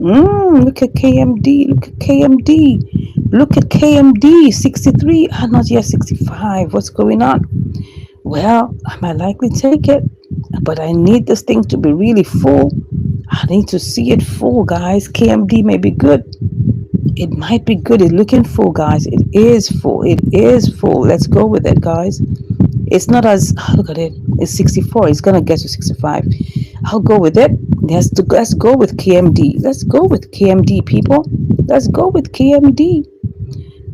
Look at KMD. Look at KMD. Look at KMD. 63. Ah, not yet 65. What's going on? Well, I might likely take it, but I need this thing to be really full. I need to see it full, guys. KMD may be good. It might be good. It's looking full, guys. It is full. It is full. Let's go with it, guys. It's not as look at it. It's 64. It's gonna get to 65. I'll go with it. Let's go with KMD. Let's go with KMD, people. Let's go with KMD.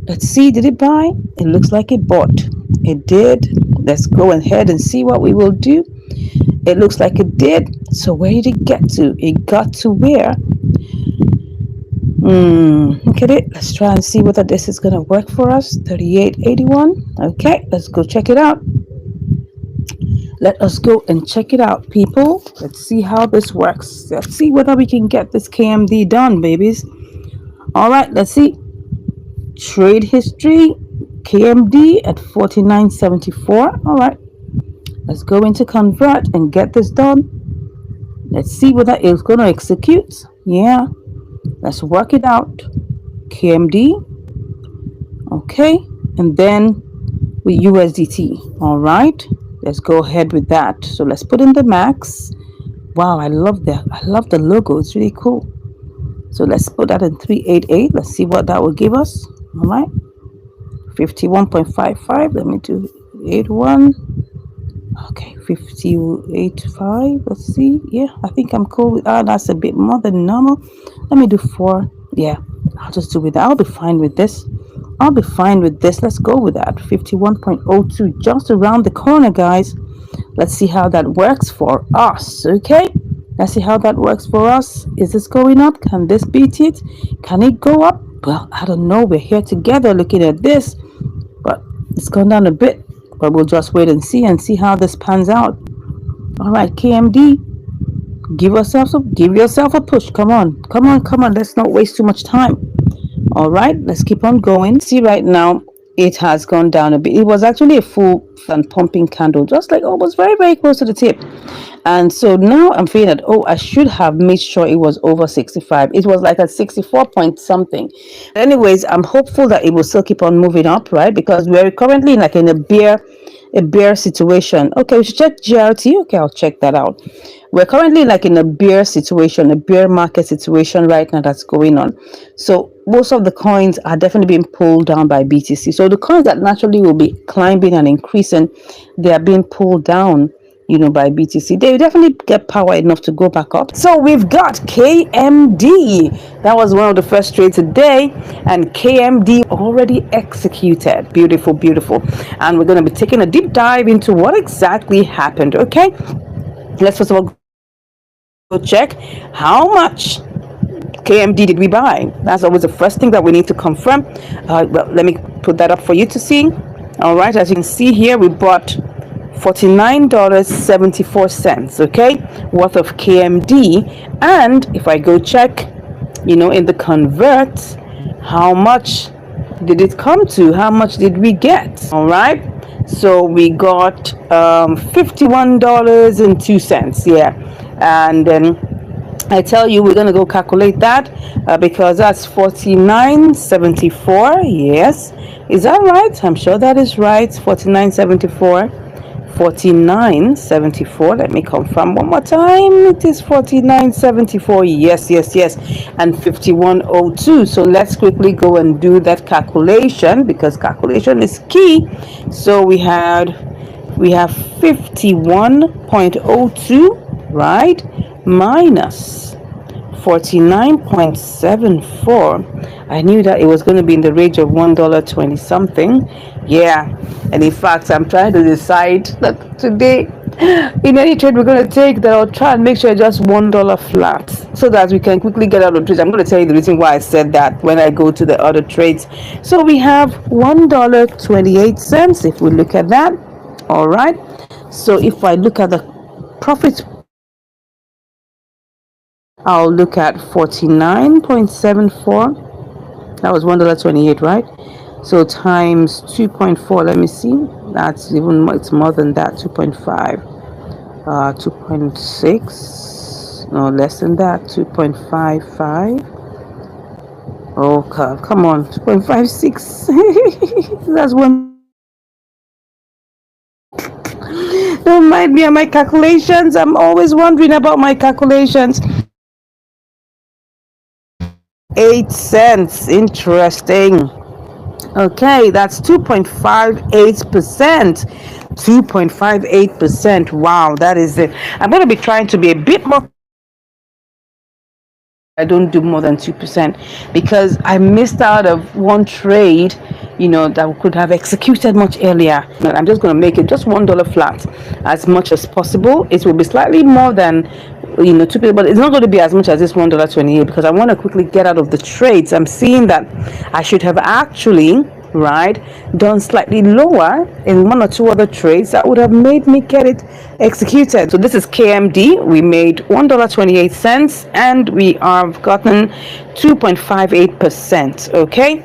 Let's see. Did it buy? It looks like it bought. It did. Let's go ahead and see what we will do. It looks like it did. So where did it get to? It got to where? Look at it. Let's try and see whether this is gonna work for us. 38.81. Okay, let's go check it out. Let us go and check it out, people. Let's see how this works. Let's see whether we can get this KMD done, babies. All right, let's see. Trade history, KMD at 49.74. All right, let's go into convert and get this done. Let's see whether it's going to execute. Yeah, let's work it out. KMD. Okay, and then with USDT. All right. Let's go ahead with that. So let's put in the max. Wow, I love that. I love the logo. It's really cool. So let's put that in 388. Let's see what that will give us. All right. 51.55. Let me do 81. Okay, 58.5. Let's see. Yeah, I think I'm cool with that. That's a bit more than normal. Let me do 4. Yeah, I'll just do with that. I'll be fine with this. I'll be fine with this. Let's go with that. 51.02, just around the corner, guys. Let's see how that works for us. Okay, let's see how that works for us. Is this going up? Can this beat it? Can it go up? Well, I don't know. We're here together looking at this, but it's gone down a bit. But we'll just wait and see how this pans out. All right, KMD, give yourself a push. Come on, come on, come on. Let's not waste too much time. All right, let's keep on going. See, right now it has gone down a bit. It was actually a full and pumping candle, just like almost very, very close to the tip. And so now I'm feeling that, oh, I should have made sure it was over 65. It was like at 64 point something. Anyways, I'm hopeful that it will still keep on moving up, right? Because we're currently like in a bear situation. Okay, we should check GRT. Okay, I'll check that out. We're currently like in a bear situation, a bear market situation right now that's going on. So most of the coins are definitely being pulled down by BTC. So the coins that naturally will be climbing and increasing, they are being pulled down, by BTC. They definitely get power enough to go back up. So we've got KMD. That was one of the first trades today, and KMD already executed. Beautiful, beautiful. And we're going to be taking a deep dive into what exactly happened. Okay, let's first of all go check how much KMD did we buy. That's always the first thing that we need to confirm. Well, let me put that up for you to see. All right, as you can see here, we bought $49.74, okay, worth of KMD. And if I go check, in the convert, how much did it come to? How much did we get? All right, so we got $51.02. Yeah, and then I tell you, we're going to go calculate that because that's 49.74. Yes, is that right? I'm sure that is right. 49.74. 49.74. Let me confirm one more time. It is 49.74. Yes, yes, yes. And 51.02. So let's quickly go and do that calculation because calculation is key. So we have 51.02, right, minus 49.74. I knew that it was going to be in the range of $1.20 something. Yeah, and in fact, I'm trying to decide that today, in any trade we're going to take, that I'll try and make sure it's just $1 flat so that we can quickly get out of trades. I'm going to tell you the reason why I said that when I go to the other trades. So we have $1.28 if we look at that. All right. So if I look at the profits, I'll look at 49.74. That was $1.28, right? So times 2.4. Let me see. That's even more, it's more than that. 2.5, 2.6. No, less than that. 2.55. Oh God, come on. 2.56. That's one. Don't mind me and my calculations. I'm always wondering about my calculations. 8 cents. Interesting. Okay, that's 2.58%. 2.58%. Wow, that is it. I'm going to be trying to be a bit more. I don't do more than 2% because I missed out of one trade, that could have executed much earlier. I'm just going to make it just $1 flat as much as possible. It will be slightly more than 2%, but it's not going to be as much as this $1.28 because I want to quickly get out of the trades. I'm seeing that I should have actually, right, done slightly lower in one or two other trades that would have made me get it executed. So this is KMD. We made $1.28 and we have gotten 2.58%. Okay,